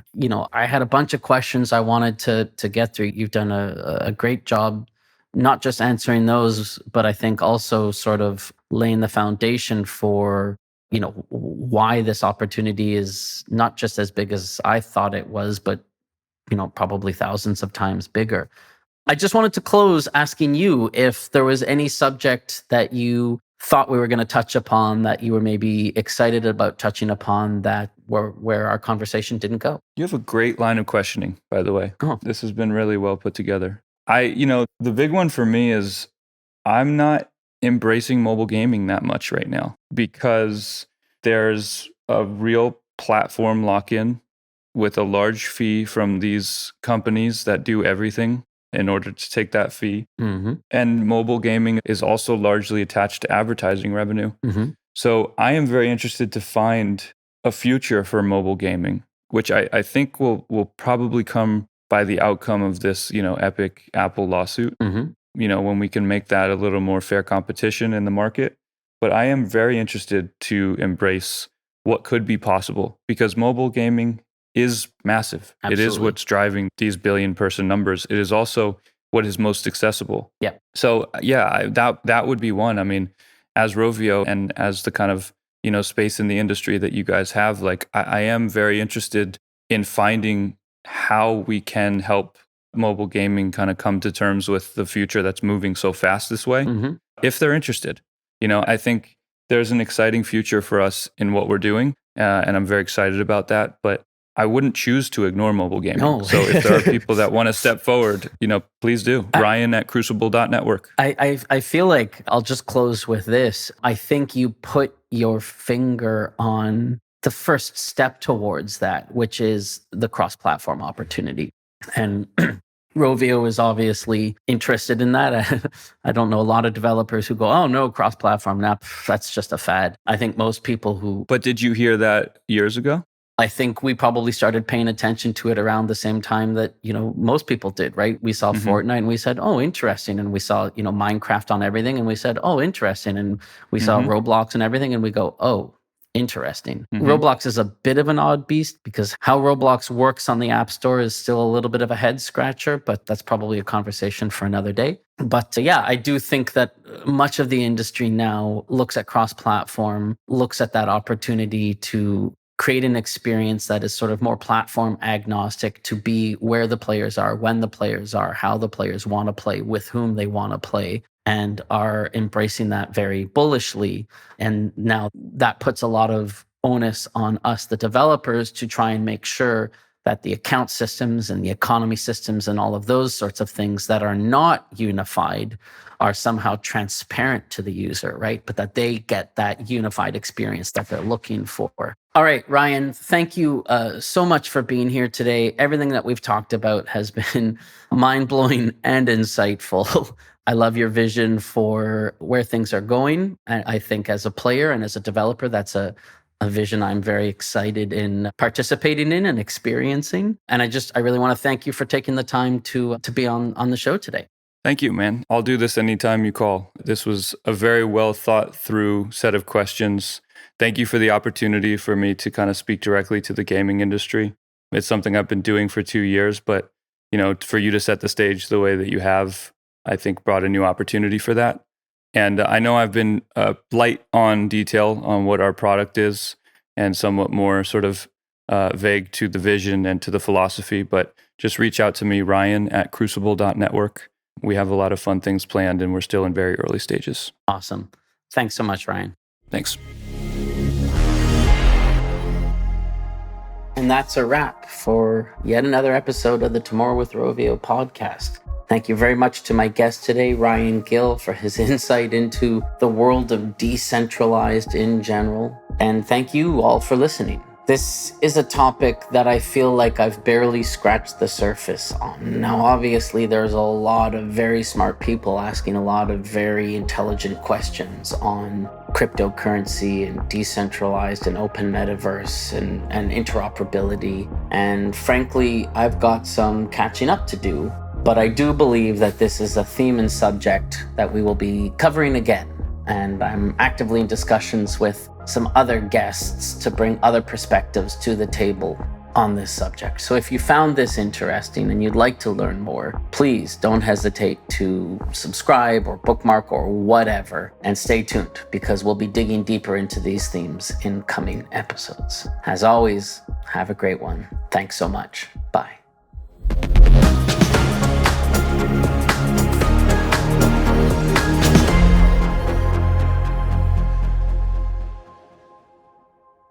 I had a bunch of questions I wanted to get through. You've done a great job, not just answering those, but I think also sort of laying the foundation for, why this opportunity is not just as big as I thought it was, but, probably thousands of times bigger. I just wanted to close asking you if there was any subject that you thought we were going to touch upon that you were maybe excited about touching upon that where our conversation didn't go. You have a great line of questioning, by the way. Oh. This has been really well put together. The big one for me is I'm not embracing mobile gaming that much right now because there's a real platform lock-in with a large fee from these companies that do everything in order to take that fee. And mobile gaming is also largely attached to advertising revenue. So I am very interested to find a future for mobile gaming, which I think will probably come by the outcome of this, epic Apple lawsuit, when we can make that a little more fair competition in the market. But I am very interested to embrace what could be possible because mobile gaming is massive. Absolutely. It is what's driving these billion-person numbers. It is also what is most accessible. Yeah. So that would be one. I mean, as Rovio and as the kind of space in the industry that you guys have, like I am very interested in finding how we can help mobile gaming kind of come to terms with the future that's moving so fast this way. If they're interested, I think there's an exciting future for us in what we're doing, and I'm very excited about that. But I wouldn't choose to ignore mobile gaming. No. So if there are people that want to step forward, please do. Ryan at crucible.network. I feel like I'll just close with this. I think you put your finger on the first step towards that, which is the cross-platform opportunity. And Rovio is obviously interested in that. I don't know a lot of developers who go, oh no, cross-platform, that's just a fad. I think most people who... But did you hear that years ago? I think we probably started paying attention to it around the same time that, most people did, right? We saw Fortnite and we said, oh, interesting. And we saw, Minecraft on everything and we said, oh, interesting. And we saw Roblox and everything and we go, oh, Interesting. Mhm. Roblox is a bit of an odd beast because how Roblox works on the App Store is still a little bit of a head scratcher, but that's probably a conversation for another day. But yeah, I do think that much of the industry now looks at cross-platform, looks at that opportunity to create an experience that is sort of more platform agnostic, to be where the players are, when the players are, how the players want to play, with whom they want to play, and are embracing that very bullishly. And now that puts a lot of onus on us, the developers, to try and make sure that the account systems and the economy systems and all of those sorts of things that are not unified are somehow transparent to the user, right? But that they get that unified experience that they're looking for. All right, Ryan, thank you so much for being here today. Everything that we've talked about has been mind-blowing and insightful. I love your vision for where things are going. And I think as a player and as a developer, that's a vision I'm very excited in participating in and experiencing. And I really want to thank you for taking the time to be on the show today. Thank you, man. I'll do this anytime you call. This was a very well thought through set of questions. Thank you for the opportunity for me to kind of speak directly to the gaming industry. It's something I've been doing for 2 years, but for you to set the stage the way that you have, I think brought a new opportunity for that. And I know I've been light on detail on what our product is and somewhat more sort of vague to the vision and to the philosophy, but just reach out to me, Ryan at crucible.network. We have a lot of fun things planned and we're still in very early stages. Awesome. Thanks so much, Ryan. Thanks. And that's a wrap for yet another episode of the Tomorrow with Rovio podcast. Thank you very much to my guest today, Ryan Gill, for his insight into the world of decentralized in general. And thank you all for listening. This is a topic that I feel like I've barely scratched the surface on. Now, obviously, there's a lot of very smart people asking a lot of very intelligent questions on cryptocurrency and decentralized and open metaverse and interoperability. And frankly, I've got some catching up to do. But I do believe that this is a theme and subject that we will be covering again. And I'm actively in discussions with some other guests to bring other perspectives to the table on this subject. So if you found this interesting and you'd like to learn more, please don't hesitate to subscribe or bookmark or whatever, and stay tuned because we'll be digging deeper into these themes in coming episodes. As always, have a great one. Thanks so much. Bye.